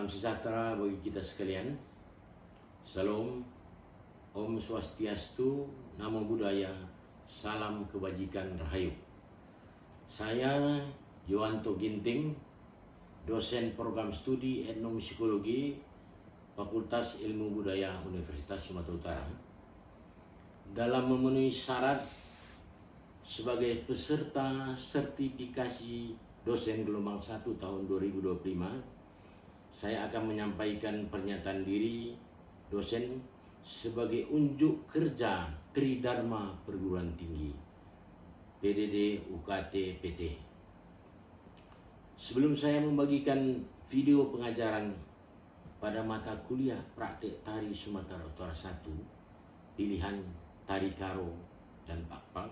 Salam sejahtera bagi kita sekalian. Salam, Om Swastiastu, Namo Buddhaya, salam kebajikan rahayu. Saya Yohanto Ginting, dosen program studi etnomusikologi Fakultas Ilmu Budaya Universitas Sumatera Utara. Dalam memenuhi syarat sebagai peserta sertifikasi dosen gelombang 1 tahun 2025, saya akan menyampaikan pernyataan diri dosen sebagai unjuk kerja Tridharma Perguruan Tinggi PDD UKT PT. Sebelum saya membagikan video pengajaran pada mata kuliah praktik tari Sumatera Utara 1, pilihan tari karo dan pak-pak,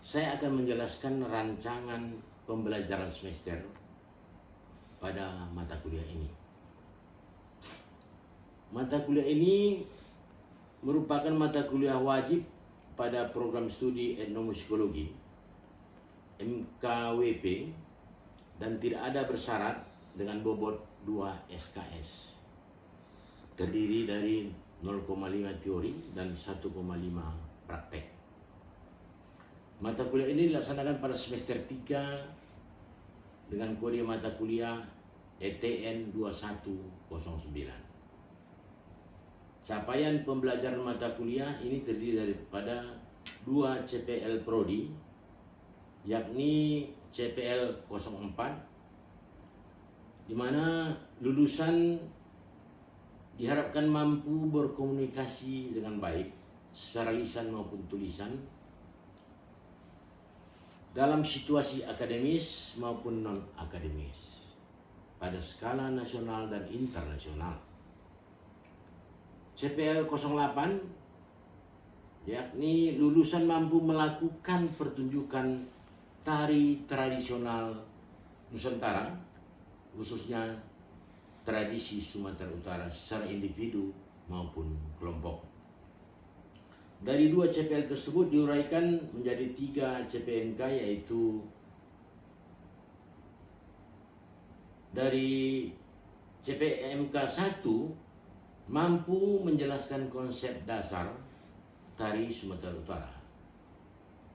saya akan menjelaskan rancangan pembelajaran semester pada mata kuliah ini. Mata kuliah ini merupakan mata kuliah wajib pada program studi etnomusikologi MKWP dan tidak ada bersyarat dengan bobot 2 SKS. Terdiri dari 0,5 teori dan 1,5 praktek. Mata kuliah ini dilaksanakan pada semester 3 dengan kode mata kuliah ETN 2109. Capaian pembelajaran mata kuliah ini terdiri daripada 2 CPL Prodi, yakni CPL 04, di mana lulusan diharapkan mampu berkomunikasi dengan baik secara lisan maupun tulisan dalam situasi akademis maupun non-akademis pada skala nasional dan internasional. CPL 08 yakni lulusan mampu melakukan pertunjukan tari tradisional Nusantara, khususnya tradisi Sumatera Utara secara individu maupun kelompok. Dari 2 CPL tersebut diuraikan menjadi 3 CPNK, yaitu dari CPMK 1 mampu menjelaskan konsep dasar tari Sumatera Utara.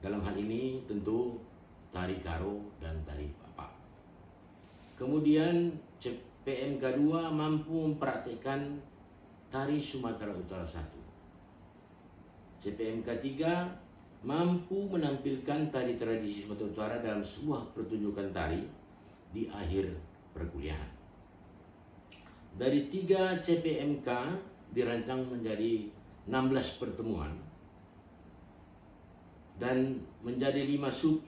Dalam hal ini tentu tari karo dan tari papak. Kemudian CPMK 2 mampu mempraktikkan tari Sumatera Utara 1. CPMK 3 mampu menampilkan tari tradisi Sumatera Utara dalam sebuah pertunjukan tari di akhir perkuliahan. Dari 3 CPMK dirancang menjadi 16 pertemuan dan menjadi 5 sub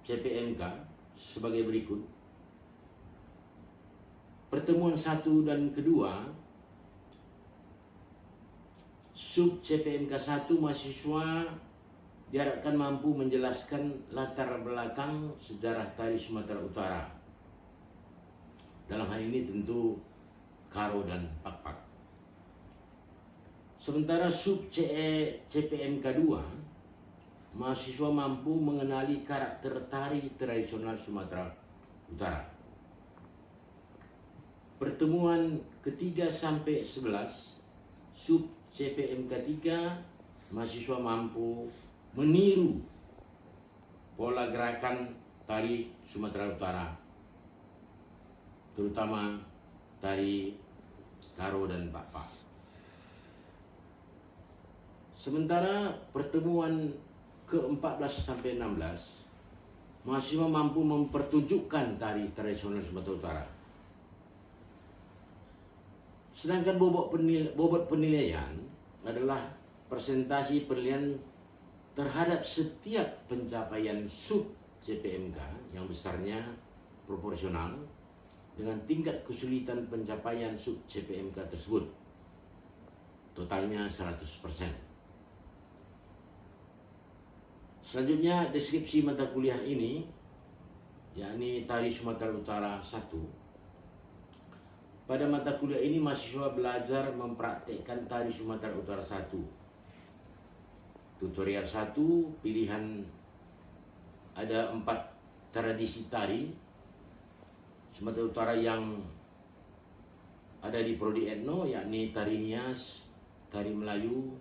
CPMK sebagai berikut. Pertemuan 1 dan kedua, sub CPMK 1 mahasiswa diharapkan mampu menjelaskan latar belakang sejarah tari Sumatera Utara. Dalam hal ini tentu karo dan pak-pak. Sementara sub CPMK 2, mahasiswa mampu mengenali karakter tari tradisional Sumatera Utara. Pertemuan ketiga sampai 11, sub CPMK 3, mahasiswa mampu meniru pola gerakan tari Sumatera Utara, terutama tari karo dan pak-pak. Sementara pertemuan ke-14 sampai 16, mahasiswa mampu mempertunjukkan tari tradisional Sumatera Utara. Sedangkan bobot penilaian adalah presentasi penilaian terhadap setiap pencapaian sub CPMK yang besarnya proporsional dengan tingkat kesulitan pencapaian sub CPMK tersebut. Totalnya 100%. Selanjutnya deskripsi mata kuliah ini, yakni tari Sumatera Utara 1. Pada mata kuliah ini mahasiswa belajar mempraktikkan tari Sumatera Utara 1. Tutorial 1, pilihan ada 4 tradisi tari Sumatera Utara yang ada di Prodi Etno, yakni tari Nias, tari Melayu,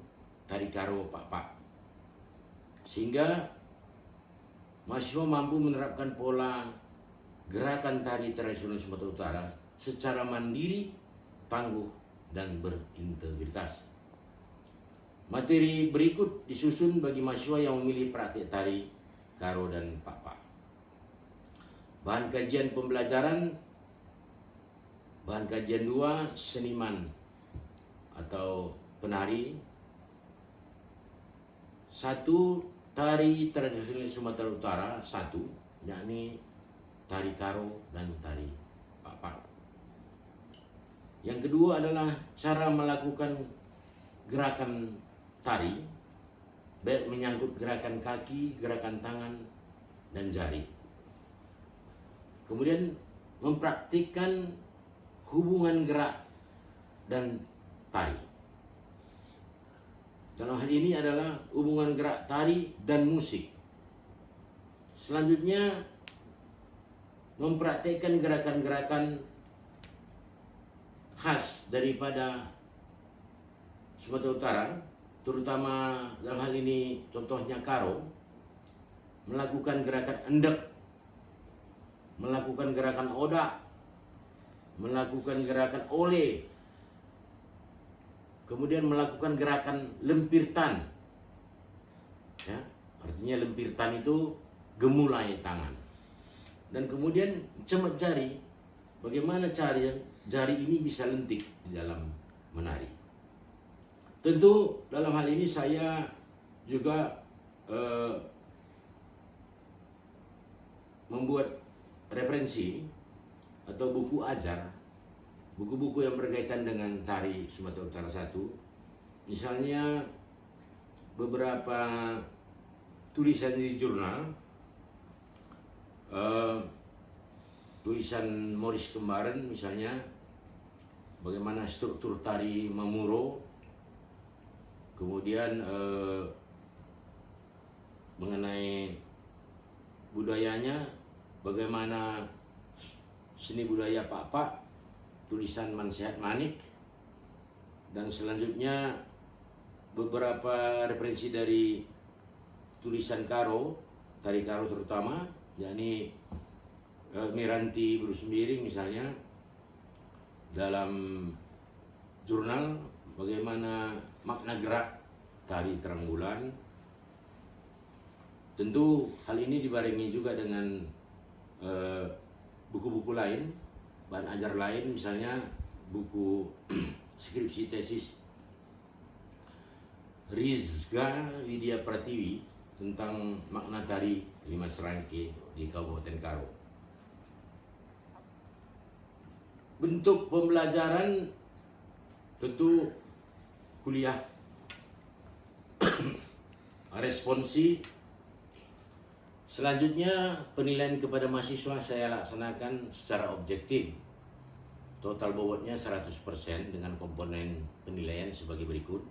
tari Karo, Pak-Pak. Sehingga mahasiswa mampu menerapkan pola gerakan tari tradisional Sumatera Utara secara mandiri, tangguh, dan berintegritas. Materi berikut disusun bagi mahasiswa yang memilih praktik tari Karo dan Pak-Pak. Bahan kajian pembelajaran, bahan kajian 2, seniman atau penari. 1, tari tradisional Sumatera Utara, 1, yakni tari Karo dan tari Pak-Pak. Yang kedua adalah cara melakukan gerakan tari, baik menyangkut gerakan kaki, gerakan tangan, dan jari. Kemudian mempraktikkan hubungan gerak dan tari. Dalam hal ini adalah hubungan gerak tari dan musik. Selanjutnya mempraktikkan gerakan-gerakan khas daripada Sumatera Utara, terutama dalam hal ini contohnya Karo, melakukan gerakan endek, melakukan gerakan odak, melakukan gerakan ole, kemudian melakukan gerakan lempirtan. Ya, artinya lempirtan itu gemulai tangan. Dan kemudian cemat jari, bagaimana cara jari ini bisa lentik di dalam menari. Tentu dalam hal ini saya juga membuat referensi atau buku ajar, buku-buku yang berkaitan dengan tari Sumatera Utara 1. Misalnya beberapa tulisan di jurnal, tulisan Morris kemarin misalnya, bagaimana struktur tari Mamuro, kemudian mengenai budayanya, bagaimana seni budaya Pak-Pak, tulisan Mansehat Manik, dan selanjutnya beberapa referensi dari tulisan Karo, tari Karo terutama, yakni Miranti Brusmiring misalnya, dalam jurnal bagaimana makna gerak tari Terang Bulan. Tentu hal ini dibarengi juga dengan buku-buku lain, bahan ajar lain, misalnya buku skripsi tesis Rizga Widya Pratiwi tentang makna tari Lima Serangke di Kabupaten Karo. Bentuk pembelajaran tentu kuliah responsi. Selanjutnya penilaian kepada mahasiswa saya laksanakan secara objektif. Total bobotnya 100% dengan komponen penilaian sebagai berikut.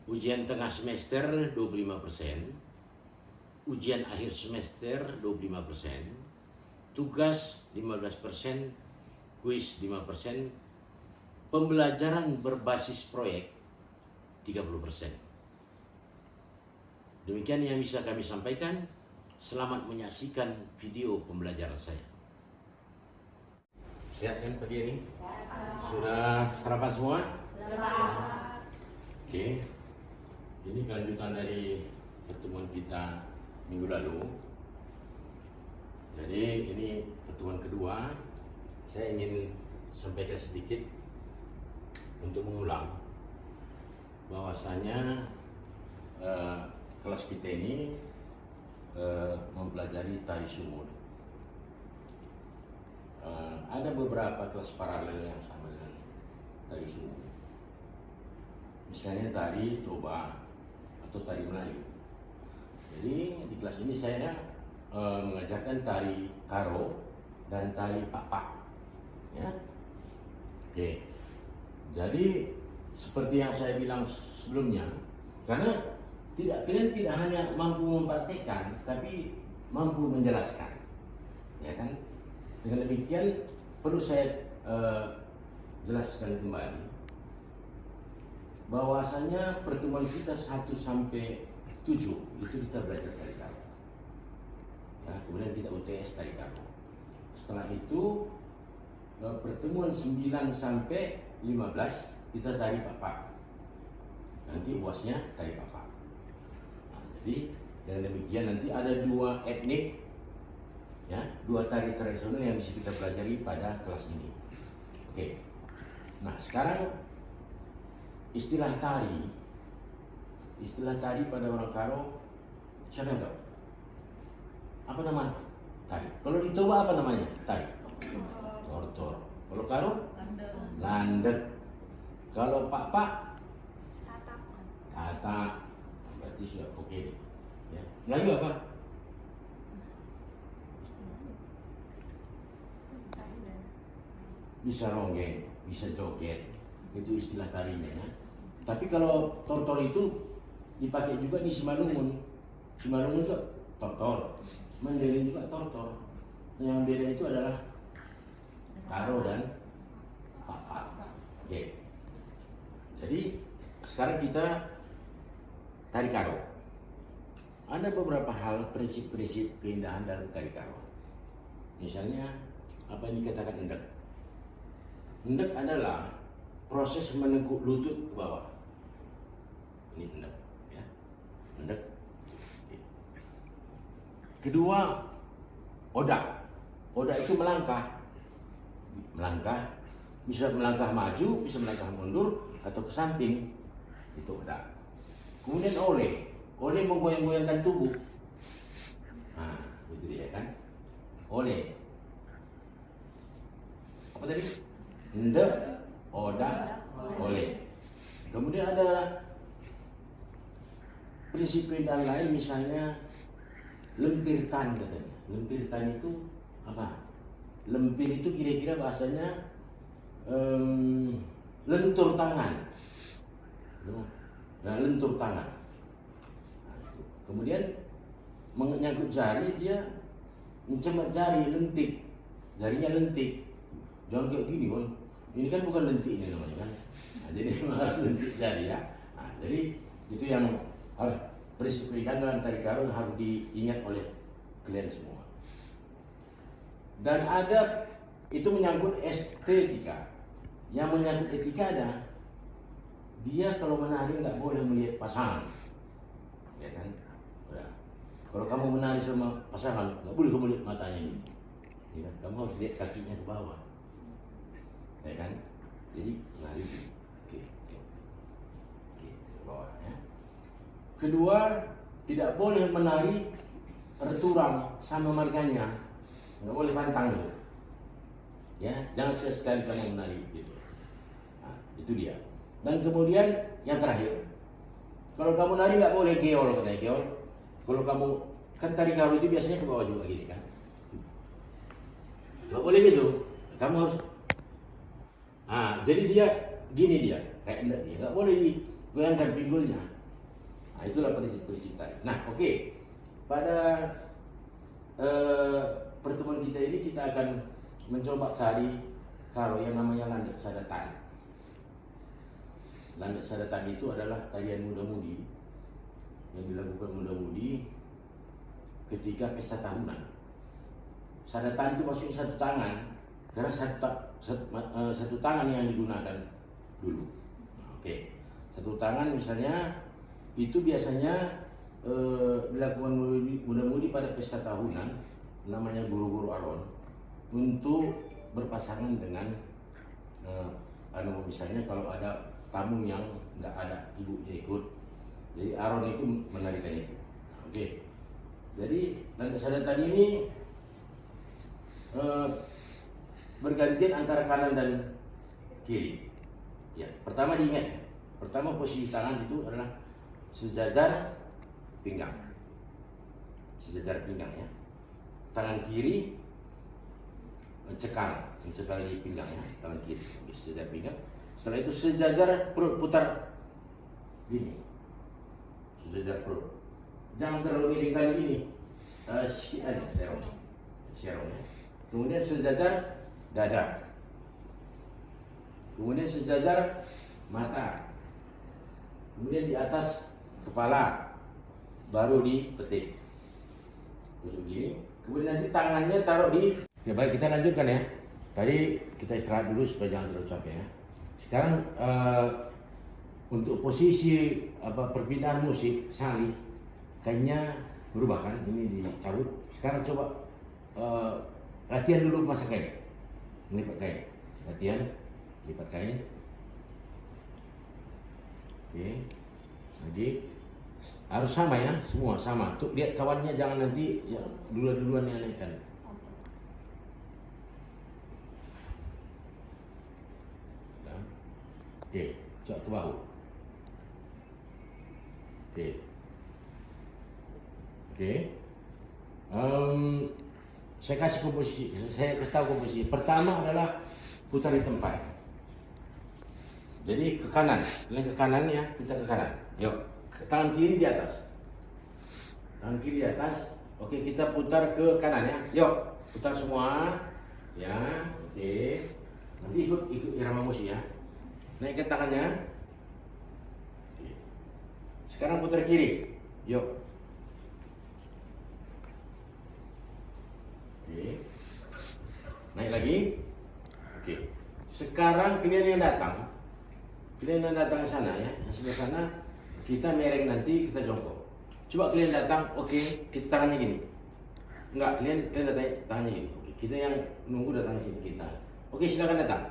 Ujian tengah semester 25%, ujian akhir semester 25%, tugas 15%, kuis 5%, pembelajaran berbasis proyek 30%. Demikian yang bisa kami sampaikan. Selamat menyaksikan video pembelajaran saya. Siap kan pagi ini? Sudah sarapan semua? Sudah. Oke. Ini kelanjutan dari pertemuan kita minggu lalu. Jadi ini pertemuan kedua. Saya ingin sampaikan sedikit untuk mengulang bahwasanya kelas kita ini mempelajari tari sumur. Ada beberapa kelas paralel yang sama dengan tari sumur. Misalnya tari Toba atau tari Melayu. Jadi di kelas ini saya mengajarkan tari Karo dan tari Pak-Pak. Ya. Oke. Jadi seperti yang saya bilang sebelumnya, karena kalian tidak hanya mampu mempraktikkan, tapi mampu menjelaskan, ya kan? Dengan demikian perlu saya jelaskan kembali bahwasanya pertemuan kita 1 sampai 7 itu kita belajar tari karo. Ya, kemudian kita UTS tari karo. Setelah itu pertemuan 9 sampai 15 kita tari papak. Nanti UASnya tari papak. Nah, jadi dengan demikian nanti ada 2 etnik, ya, 2 tari tradisional yang bisa kita pelajari pada kelas ini. Oke. Nah, sekarang istilah tari pada orang Karo, siapa yang tahu? Apa nama tari? Kalau di Toba apa namanya? Tari? Tortor. Kalau Karo? Landek. Kalau Pak? Tatak. Berarti sudah oke. Ya. Melayu apa? Bisa ronggeng, bisa joget. Itu istilah tarinya, ya. Tapi kalau tortor itu dipakai juga di Simalungun. Simalungun itu tortor, Mandailing juga tortor. Yang beda itu adalah karo dan papak. Oke. Jadi sekarang kita tari karo. Ada beberapa hal, prinsip-prinsip keindahan dalam tari karo. Misalnya apa yang dikatakan endek. Endek adalah proses meneguk lutut ke bawah. Ini endek, ya. Endek. Kedua, oda. Oda itu melangkah. Bisa melangkah maju, bisa melangkah mundur, atau ke samping. Itu oda. Kemudian ole. Ole menggoyang-goyangkan tubuh. Nah, itu dia kan. Ole. Apa tadi? Endek, oda, ole. Kemudian ada prinsip keindahan lain, misalnya lempirtan katanya. Lempirtan itu apa? Lempir itu kira-kira bahasanya lentur tangan. Nah, lentur tangan. Kemudian menyangkut jari, dia mencemat jari, lentik. Jarinya lentik. Jangan kayak gini kan. Ini kan bukan lentik ini namanya kan. Nah, jadi harus lentik jari, ya. Nah, jadi itu yang harus prinsip keindahan dalam tari karo harus diingat oleh kalian semua. Dan ada itu menyangkut estetika. Yang menyangkut etika ada, dia kalau menari nggak boleh melihat pasangan, ya kan? Udah. Kalau kamu menari sama pasangan, nggak boleh kamu lihat matanya ini, ya kan? Kamu harus lihat kakinya ke bawah, ya kan? Jadi menari, oke, ke bawah, ya. Kedua, tidak boleh menari terturang sama marganya, nggak boleh pantang gitu. Ya, jangan sesekali kamu menari gitu. Nah, itu dia. Dan kemudian yang terakhir, kalau kamu nari nggak boleh geol, katanya geol. Kalau kamu kan tari karo itu biasanya ke bawah juga gini kan, nggak boleh gitu. Kamu harus, jadi dia gini dia, kayak enggak dia, nggak boleh digoyangkan pinggulnya. Nah, itulah prinsip-prinsip tari. Nah, oke. Pada pertemuan kita ini kita akan mencoba tari karo yang namanya landak sadatan. Landak sadatan itu adalah tarian muda-mudi yang dilakukan muda-mudi ketika pesta tahunan. Sadatan itu maksudnya satu tangan, karena satu tangan yang digunakan dulu. Oke. Satu tangan misalnya itu biasanya dilakukan muda-mudi pada pesta tahunan, namanya guru-guru aron, untuk berpasangan dengan misalnya kalau ada tamu yang nggak ada ibunya ikut, jadi aron itu menarikan itu. Oke. Jadi landak sadatan ini bergantian antara kanan dan kiri. Ya, pertama diingat, pertama posisi tangan itu adalah sejajar pinggang, ya. Tangan kiri mencekal di pinggangnya, tangan kiri sejajar pinggang. Setelah itu sejajar perut, putar gini, sejajar perut. Jangan terlalu miring kali ini, sedikit aja serongnya. Kemudian sejajar dada. kemudian sejajar mata, kemudian di atas kepala, baru dipetik. Terus begini, kemudian nanti tangannya taruh di. Oke, baik, kita lanjutkan ya. Tadi kita istirahat dulu supaya jangan terlalu capek ya. Sekarang untuk posisi perpindahan musik Sali kayaknya berubah kan, ini dicabut. Sekarang coba latihan dulu masak kain, melipat kain, latihan lipat kain. Oke, jadi harus sama ya, semua sama. Tuh lihat kawannya, jangan nanti ya duluan yang naikkan. Oke, coba ke bahu. Oke. Saya kasih komposisi, saya kasih tahu komposisi. Pertama adalah putar di tempat. Jadi ke kanan, ke kanan ya, kita ke kanan. Yuk, tangan kiri di atas. Tangan kiri di atas. Oke, kita putar ke kanan ya. Yuk, putar semua. Ya, oke. Nanti ikut irama musik ya. Naikkan tangannya. Sekarang putar kiri. Yuk. Oke. Naik lagi. Oke. Sekarang kalian yang datang. Kalian yang datang ke sana ya. Yang sebelah sana kita mereng, nanti kita jongkok. Coba kalian datang, oke, kita tangannya gini. Enggak, kalian datang tangannya gini. Oke, kita yang nunggu datang sini kita. Oke, silakan datang.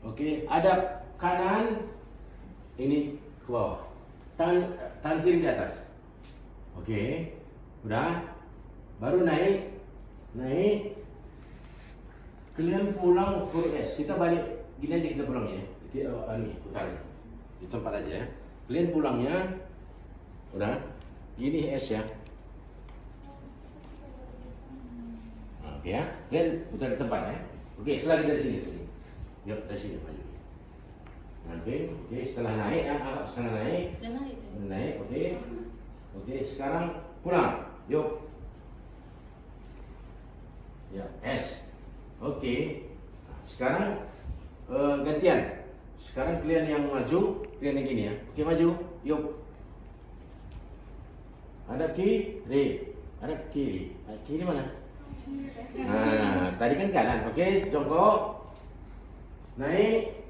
Oke, ada kanan ini ke bawah, tangan kiri di atas. Oke, udah, baru naik, kalian pulang huruf S. Kita balik gini aja, kita pulang ya. Ini putar di tempat aja ya. Kalian pulangnya udah gini S ya. Oke ya, kalian putar di tempat ya. Oke, setelah dari sini. Yuk, dari sini maju. Oke, setelah naik, setelah naik, oke, sekarang pulang, yuk, ya, S, oke, nah, sekarang gantian, sekarang kalian yang maju, kalian yang gini ya, oke, maju, yuk, ada kiri mana? Nah, tadi kan kanan, oke, jongkok, naik.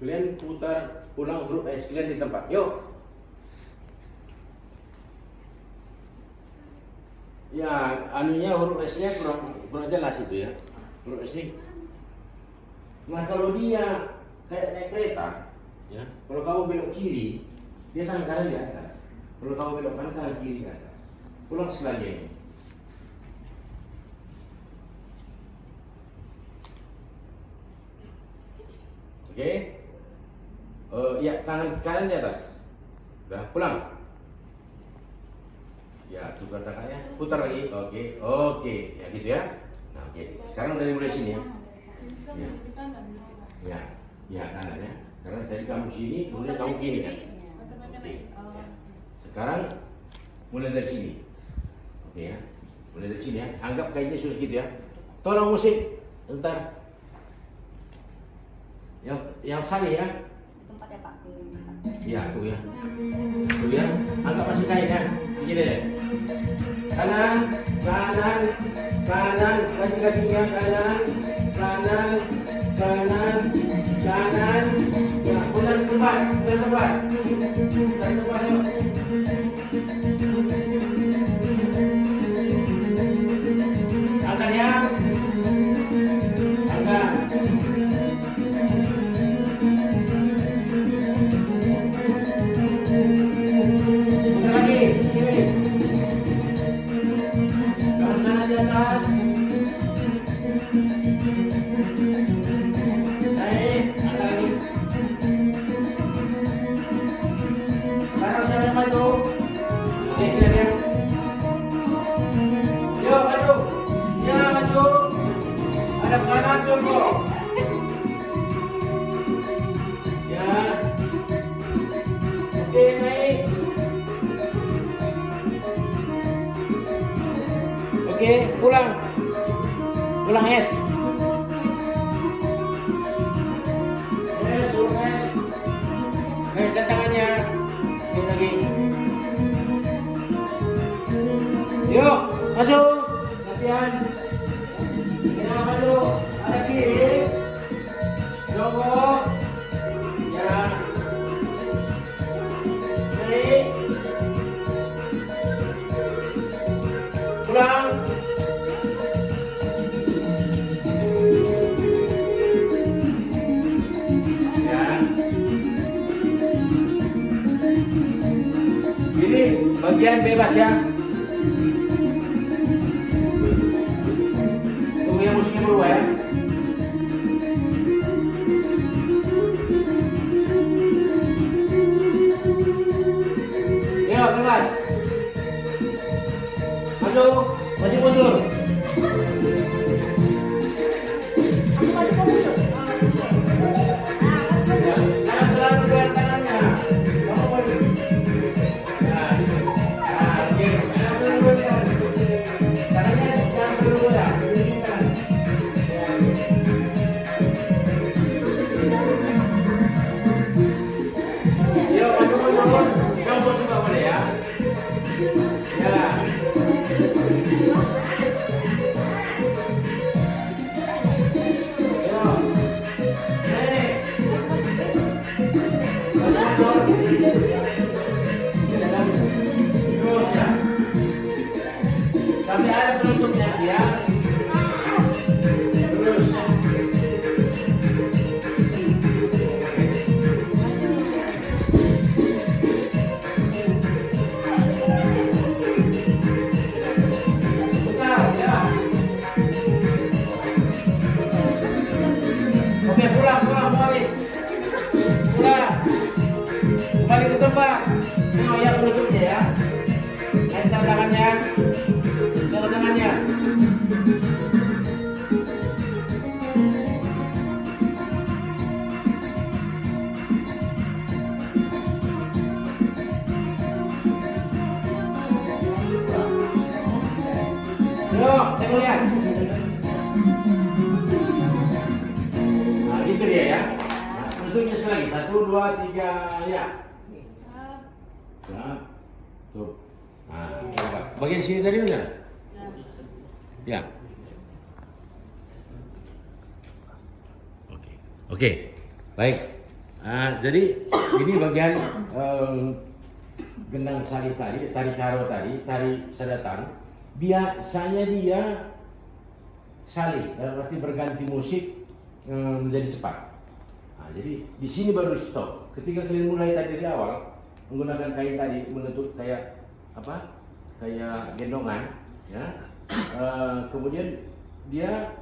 Kalian putar ulang huruf S kalian di tempat. Yuk. Ya, anunya huruf S-nya kurang jelas itu ya. Huruf S-nya. Nah, kalau dia kayak naik kereta, ya. Kalau kamu belok kiri, dia tangan kanan di atas. Kalau kamu belok kanan, tangan kiri di atas. Pulang selanjutnya. Oke. Ya, tangan kanan di atas. Udah, pulang. Ya, tukar tangannya, putar lagi. Oke, ya gitu ya. Nah, oke. Sekarang dari mulai sini ya. Ya, kanan ya. Karena tadi kamu sini, kemudian kamu kiri kan. Oke. Ya. Sekarang mulai dari sini. Oke ya. Mulai dari sini ya. Anggap kayaknya sudah gitu ya. Tolong musik. Bentar. Yang Sali ya. Tempatnya Pak. Ya, tuh ya. Tuh ya. Anggap masih kain ya. Begini deh. Kanan, kaki-kakinya kanan. Ya, putar tempat, yuk. Angkat ya. Angkat. Oke, pulang es. Masuk. Latihan. Ya, maju. Ada kiri. Jongkok. Ya. Naik. Pulang. Ya. Ini bagian bebas ya. Tunggu yang musiknya berubah ya. Ya, bebas. Maju, masih mundur. Ya, jangan selalu goyang tangannya. Kamu boleh. Nah, gitu. Nah, gitu. Jangan selalu goyang. Tangannya jangan selalu goyang. Didirikan. Ya. Yuk, maju mundur. Kamu juga boleh ya. Ya. Sampai ada penutupnya dia. Terus. Putar ya. Oke, pulang habis. Pulang. Kembali ke tempat. Nah, ya penutupnya ya. Angkat tangannya. Angkat tangannya. Yuk, tengok lihat. Nah, gitu dia ya. Nah, penutupnya selagi. 1, 2, 3, ya. Nah, tuh. Nah, coba. Bagian sini tadi mana? Ya. Oke. Baik. Jadi ini bagian gendang sari tadi, tari karo tadi, tari sadatan. Biasanya dia sali, dalam arti berganti musik menjadi cepat. Nah, jadi di sini baru stop. Ketika kalian mulai tadi dari awal menggunakan kain tadi menutup kayak apa? Kayak gendongan, ya. Kemudian dia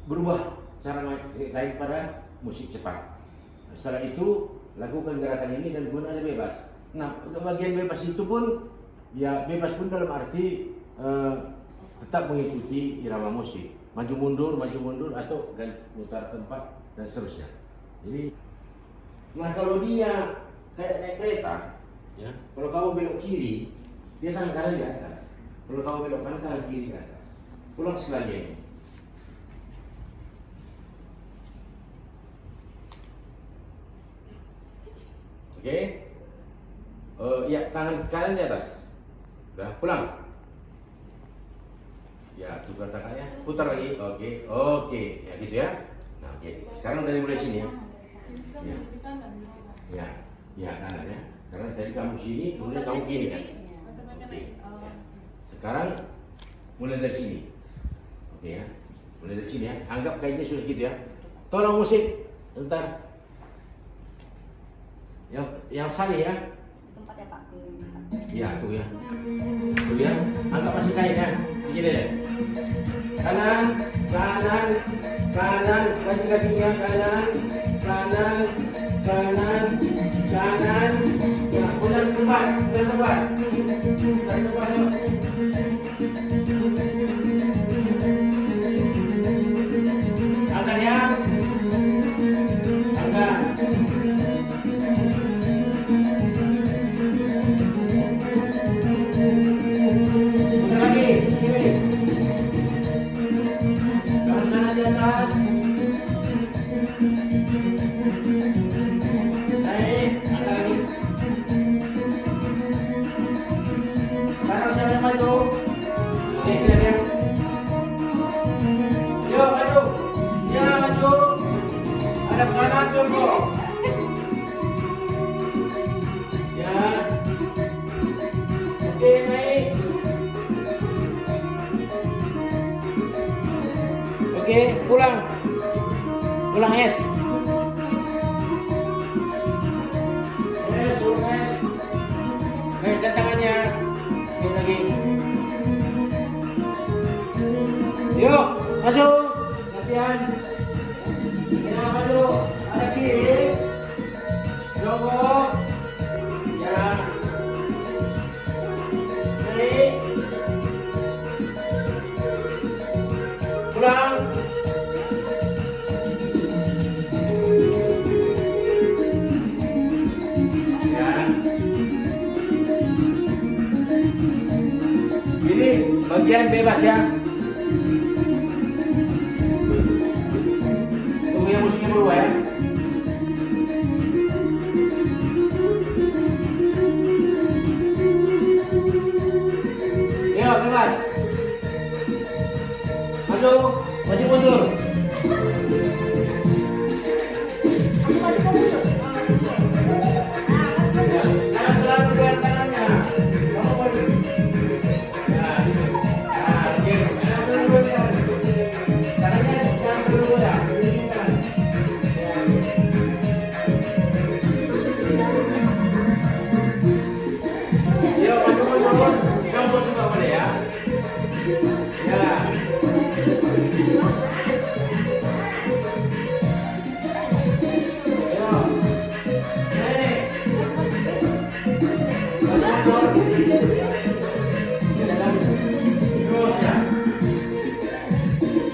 berubah cara kain pada musik cepat. Setelah itu lakukan gerakan ini dan gunanya bebas. Nah, bagian bebas itu pun ya bebas pun dalam arti tetap mengikuti irama musik, maju mundur atau mutar tempat dan seterusnya. Jadi, nah kalau dia kayak naik kereta, ya, kalau kamu belok kiri, dia tangan kanan di atas. Kalau kamu belok kanan, tangan kiri di atas. Pulang sekalian. Oke? Ya, tangan kanan di atas. Udah, pulang. Ya, tukar tangannya, putar lagi. Oke, ya gitu ya. Nah, oke. Sekarang dari mulai sini ya. Ya, kanan ya. Karena tadi kamu sini, kemudian kamu kiri kan. Oke. Ya. Sekarang mulai dari sini. Oke ya. Mulai dari sini ya. Anggap kayaknya sudah gitu ya. Tolong musik, bentar. Yang sali ya. Tempat ya Pak. Ya, tuh ya. Tuh ya. Anggap masih kain ya. Begini deh. Kanan, kaki-kakinya kanan. Ya, putar tempat yuk. Angkat ya. Angkat. Putar lagi, kiri. Kanan di atas. Naik, angkat lagi. Sekarang siapa yang maju? Oke. Hadap kanan turbo. Ya. Oke, naik. Oke, pulang. Pulang, es. Es, turun, es. Naikkan tangannya. Oke, lagi. Yuk, masuk. Latihan. Ya, maju. Ada kiri. Jongkok. Ya. Naik. Pulang. Ya. Ini bagian bebas ya. Tunggu yang musiknya berubah ya. Yuk, bebas. Maju, maju mundur. Ya, jangan selalu goyang tangannya. Kamu maju. Nah, gitu. Nah, gitu. Jangan selalu goyang. Tangannya jangan selalu goyang. Beginikan. Ya. Yuk, maju mundur. Kamu juga boleh ya. Ya.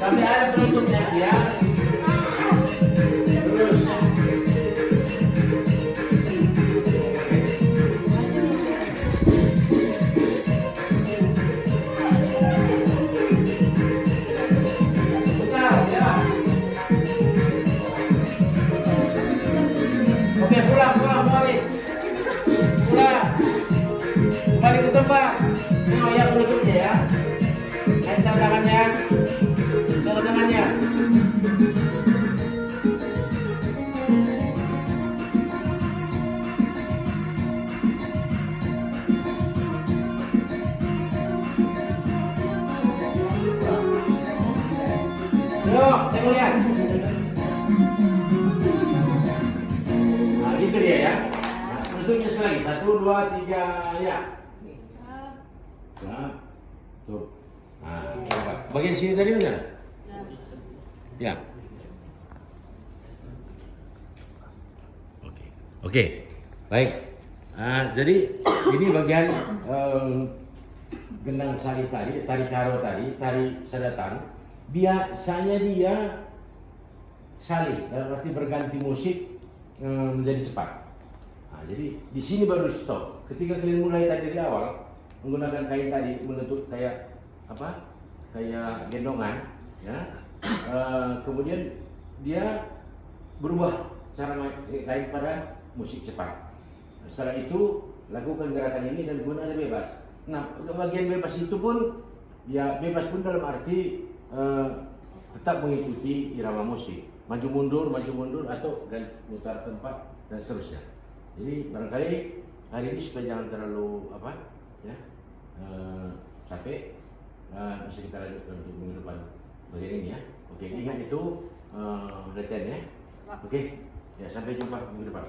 Sampai ada penutupnya ya. Terus. Putar ya. Oke, pulang, habis. Pulang. Kembali ke tempat. Nah, ya penutupnya ya. Naikkan tangannya. Taruh tangannya. Yuk, tengok lihat. Nah, itu dia ya. Nah, penutupnya sekali. 1, 2, 3, ya. Ya. Tuh. Nah, coba. Bagian sini tadi mana? Ya. Oke. Oke. Baik. Jadi ini bagian gendang sari tadi, tari karo tadi, tari sedatan. Biasanya dia salih, dalam arti berganti musik menjadi cepat. Nah, jadi di sini baru stop. Ketika kalian mulai tadi di awal menggunakan kain tadi menutup kayak apa? Kayak gendongan, ya. Kemudian dia berubah cara kain pada musik cepat. Setelah itu lakukan gerakan ini dan kemudian ada bebas. Nah, bagian bebas itu pun ya bebas pun dalam arti tetap mengikuti irama musik, maju mundur atau mutar tempat dan seterusnya. Jadi barangkali hari ini supaya jangan terlalu apa ya capek, bisa kita lanjutkan untuk minggu depan bagian ini ya. Oke, ingat itu latihan ya. Oke, ya sampai jumpa minggu depan.